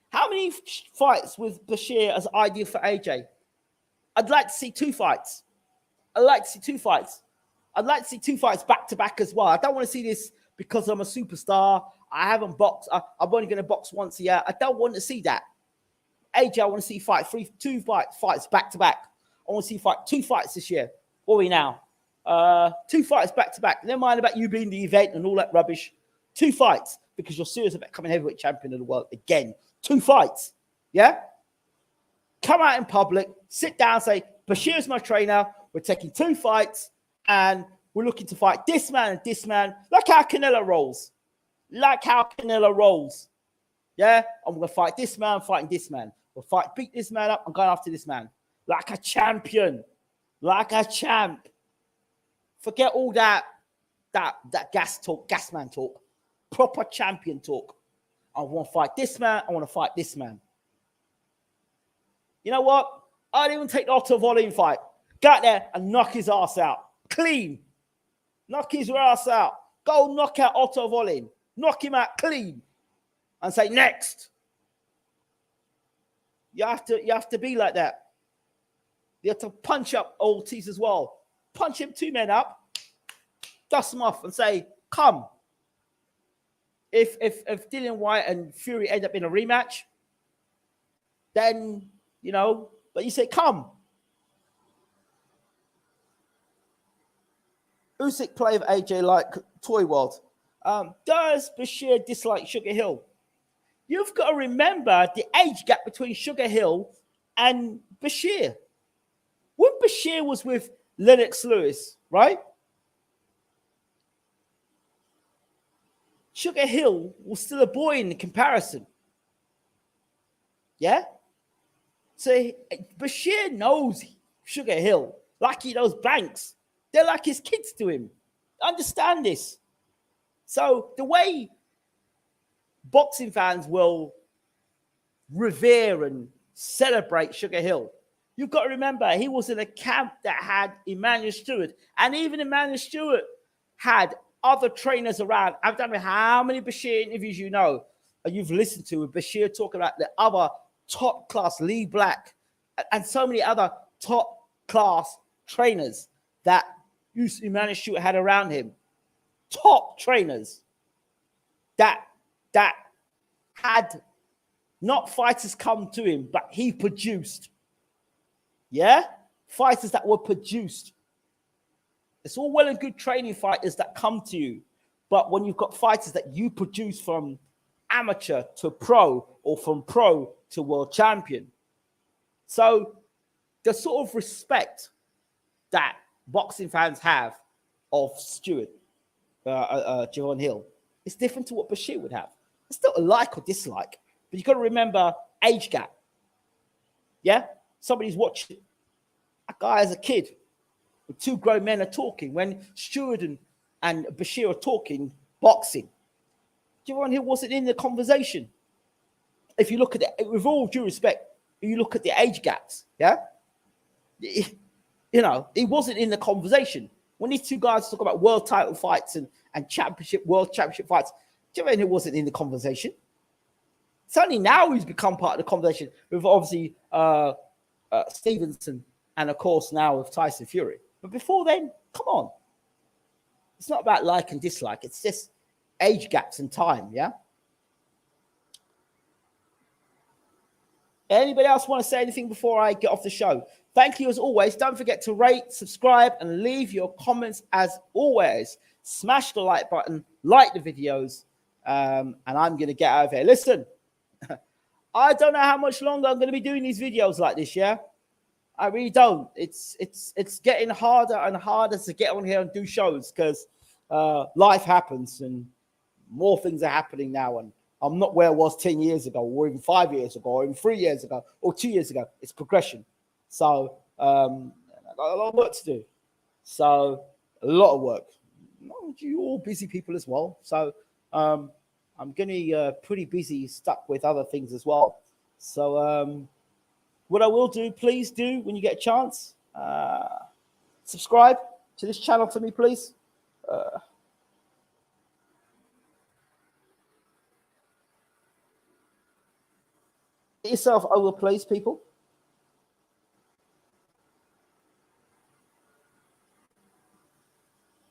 How many fights with Bashir as ideal for AJ? I'd like to see 2 fights. I'd like to see 2 fights back to back as well. I don't want to see this because I'm a superstar. I haven't boxed. I'm only going to box once a year. I don't want to see that. AJ, I want to see two fights back to back. I want to see 2 fights this year. What are we now? 2 fights back to back. Never mind about you being the event and all that rubbish. 2 fights because you're serious about becoming heavyweight champion of the world again. 2 fights. Yeah? Come out in public, sit down, say, Bashir's my trainer. We're taking 2 fights and we're looking to fight this man and this man. Like how Canelo rolls. Yeah? I'm going to fight this man, fighting this man. We'll beat this man up. I'm going after this man. Like a champion. Like a champ. Forget all that gas man talk. proper champion talk. I want to fight this man. I want to fight this man. You know what? I'd even take the Otto Volume fight. Go out there and knock his ass out. Clean. Knock his ass out. Go knock out Otto Volume. Knock him out clean. And say, next. You have to be like that. You have to punch up Ortiz as well. Punch him 2 men up. Dust him off and say, come. If Dillian Whyte and Fury end up in a rematch, then, you know, but you say, come. Usyk play with AJ like Toy World. Does Bashir dislike Sugar Hill? You've got to remember the age gap between Sugar Hill and Bashir. When Bashir was with Lennox Lewis, right? Sugar Hill was still a boy in the comparison. Yeah? So Bashir knows Sugar Hill like he knows Banks. They're like his kids to him. Understand this. So the way boxing fans will revere and celebrate Sugar Hill, you've got to remember he was in a camp that had Emmanuel Stewart. And even Emmanuel Stewart had other trainers around. I don't know how many Bashir interviews you know you've listened to with Bashir talking about the other top class Lee Black and so many other top class trainers that Emmanuel Stewart had around him. Top trainers that had not fighters come to him, but he produced. Yeah? Fighters that were produced. It's all well and good training fighters that come to you. But when you've got fighters that you produce from amateur to pro or from pro to world champion. So the sort of respect that boxing fans have of Stewart, Javon Hill, is different to what Bashir would have. It's still a like or dislike, but you've got to remember age gap. Yeah? Somebody's watching a guy as a kid. The 2 grown men are talking. When Stewart and Bashir are talking boxing, Javon Hill wasn't in the conversation. If you look at it, with all due respect, you look at the age gaps, yeah? You know, he wasn't in the conversation. When these 2 guys talk about world title fights and world championship fights, Javon Hill wasn't in the conversation. It's only now he's become part of the conversation with obviously Stevenson and, of course, now with Tyson Fury. But before then, come on. It's not about like and dislike. It's just age gaps and time, yeah? Anybody else want to say anything before I get off the show? Thank you as always. Don't forget to rate, subscribe, and leave your comments as always. Smash the like button, like the videos, and I'm going to get out of here. Listen, I don't know how much longer I'm going to be doing these videos like this, yeah? I really don't. It's getting harder and harder to get on here and do shows because life happens and more things are happening now. And I'm not where I was 10 years ago or even 5 years ago or even 3 years ago or 2 years ago. It's progression. So I got a lot of work to do. So a lot of work. You all busy people as well. So I'm going to be pretty busy, stuck with other things as well. So what I will do, please do when you get a chance, subscribe to this channel for me, please. Get yourself over, please, people.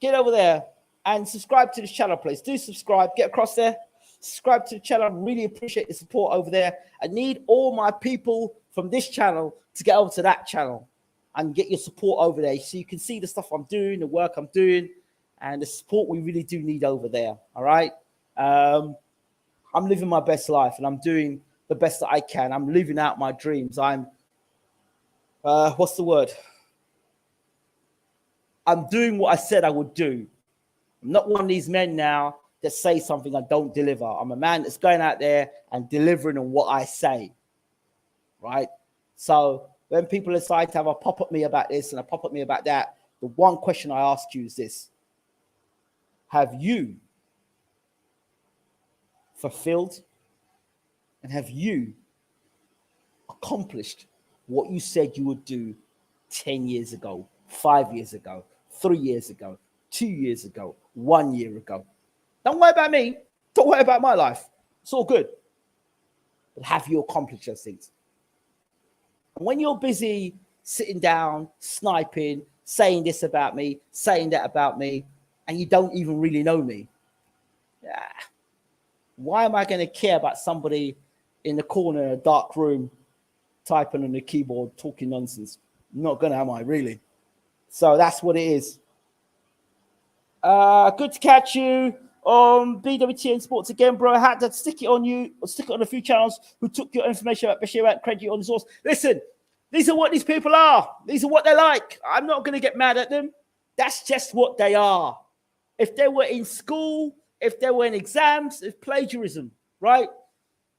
Get over there and subscribe to this channel, please. Do subscribe. Get across there. Subscribe to the channel. I really appreciate the support over there. I need all my people from this channel to get over to that channel and get your support over there so you can see the stuff I'm doing, the work I'm doing, and the support we really do need over there. All right? I'm living my best life, and I'm doing the best that I can. I'm living out my dreams. I'm, what's the word? I'm doing what I said I would do. I'm not one of these men now that say something I don't deliver. I'm a man that's going out there and delivering on what I say, right? So when people decide to have a pop at me about this and a pop at me about that, the one question I ask you is this. Have you fulfilled? And have you accomplished what you said you would do 10 years ago, 5 years ago, 3 years ago, 2 years ago, 1 year ago? Don't worry about me. Don't worry about my life. It's all good. But have you accomplished those things? And when you're busy sitting down, sniping, saying this about me, saying that about me, and you don't even really know me, why am I going to care about somebody in the corner in a dark room typing on the keyboard, talking nonsense? I'm not going to, am I, really? So that's what it is. Good to catch you on BWTM Sports again, bro. I had to stick it on you, or stick it on a few channels who took your information about Bashir and credit you on the source. Listen, these are what these people are. These are what they're like. I'm not going to get mad at them. That's just what they are. If they were in school, if they were in exams, it's plagiarism, right?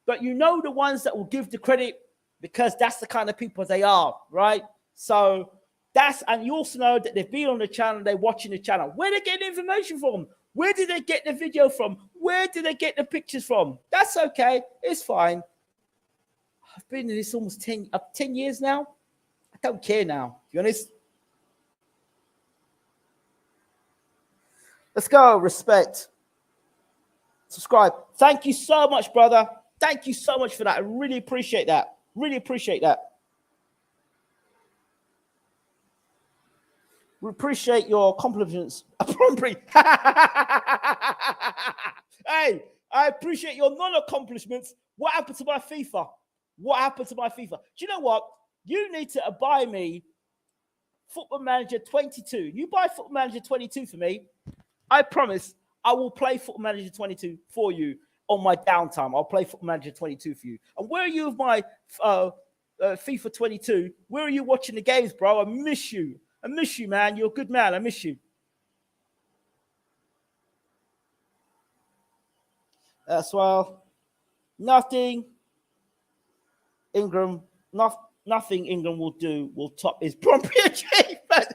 But you know the ones that will give the credit because that's the kind of people they are, right? So that's, and you also know that they've been on the channel, they're watching the channel. Where they get the information from? Where did they get the video from? Where did they get the pictures from? That's okay. It's fine. I've been in this almost 10 years now. I don't care now, to be honest. Let's go. Respect. Subscribe. Thank you so much, brother. Thank you so much for that. I really appreciate that. Really appreciate that. We appreciate your compliments. Hey, I appreciate your non-accomplishments. What happened to my FIFA? What happened to my FIFA? Do you know what? You need to buy me Football Manager 22. You buy Football Manager 22 for me. I promise I will play Football Manager 22 for you on my downtime. I'll play Football Manager 22 for you. And where are you with my FIFA 22? Where are you watching the games, bro? I miss you. I miss you, man. You're a good man. I miss you. As well. Nothing Ingram will do will top his property achievement.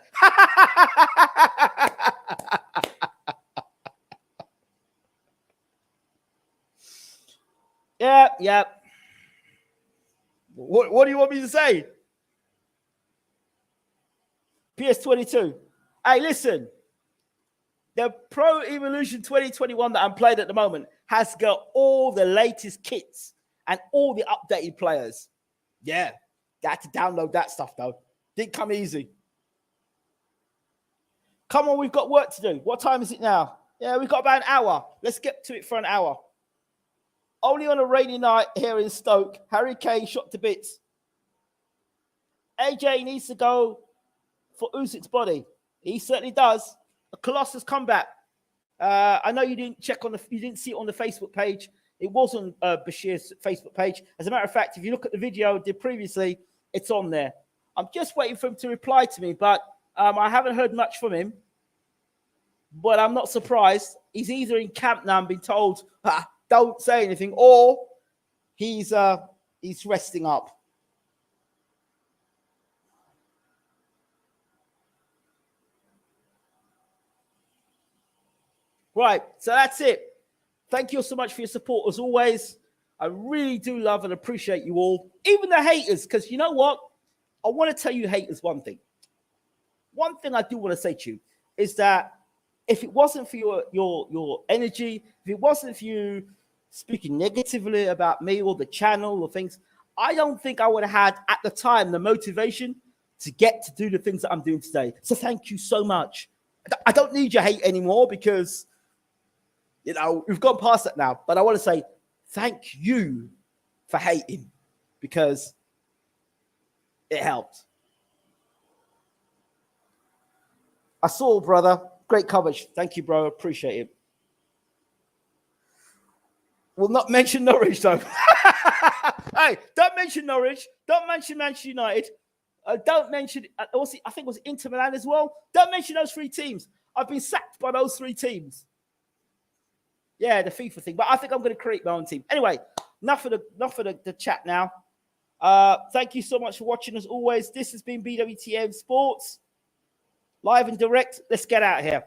Yeah. What do you want me to say? PS22. Hey, listen. The Pro Evolution 2021 that I'm playing at the moment has got all the latest kits and all the updated players. Yeah. I had to download that stuff, though. Didn't come easy. Come on, we've got work to do. What time is it now? Yeah, we've got about an hour. Let's get to it for an hour. Only on a rainy night here in Stoke. Harry Kane shot to bits. AJ needs to go for Usyk's body. He certainly does. A Colossus comeback. I know you didn't you didn't see it on the Facebook page. It was on Bashir's Facebook page. As a matter of fact, if you look at the video I did previously, it's on there. I'm just waiting for him to reply to me, but I haven't heard much from him. But I'm not surprised. He's either in camp now and been told, don't say anything, or he's resting up. Right, so that's it. Thank you so much for your support as always. I really do love and appreciate you all, even the haters, because you know what? I want to tell you haters one thing. One thing I do want to say to you is that if it wasn't for your energy, if it wasn't for you speaking negatively about me or the channel or things, I don't think I would have had at the time the motivation to get to do the things that I'm doing today. So thank you so much. I don't need your hate anymore because, you know, we've gone past that now. But I want to say thank you for hating because it helped. I saw, brother. Great coverage. Thank you, bro. Appreciate it. We'll not mention Norwich, though. Hey, don't mention Norwich. Don't mention Manchester United. Don't mention, also, I think it was Inter Milan as well. Don't mention those three teams. I've been sacked by those three teams. Yeah, the FIFA thing. But I think I'm going to create my own team. Anyway, enough of the chat now. Thank you so much for watching as always. This has been BWTM Sports. Live and direct. Let's get out of here.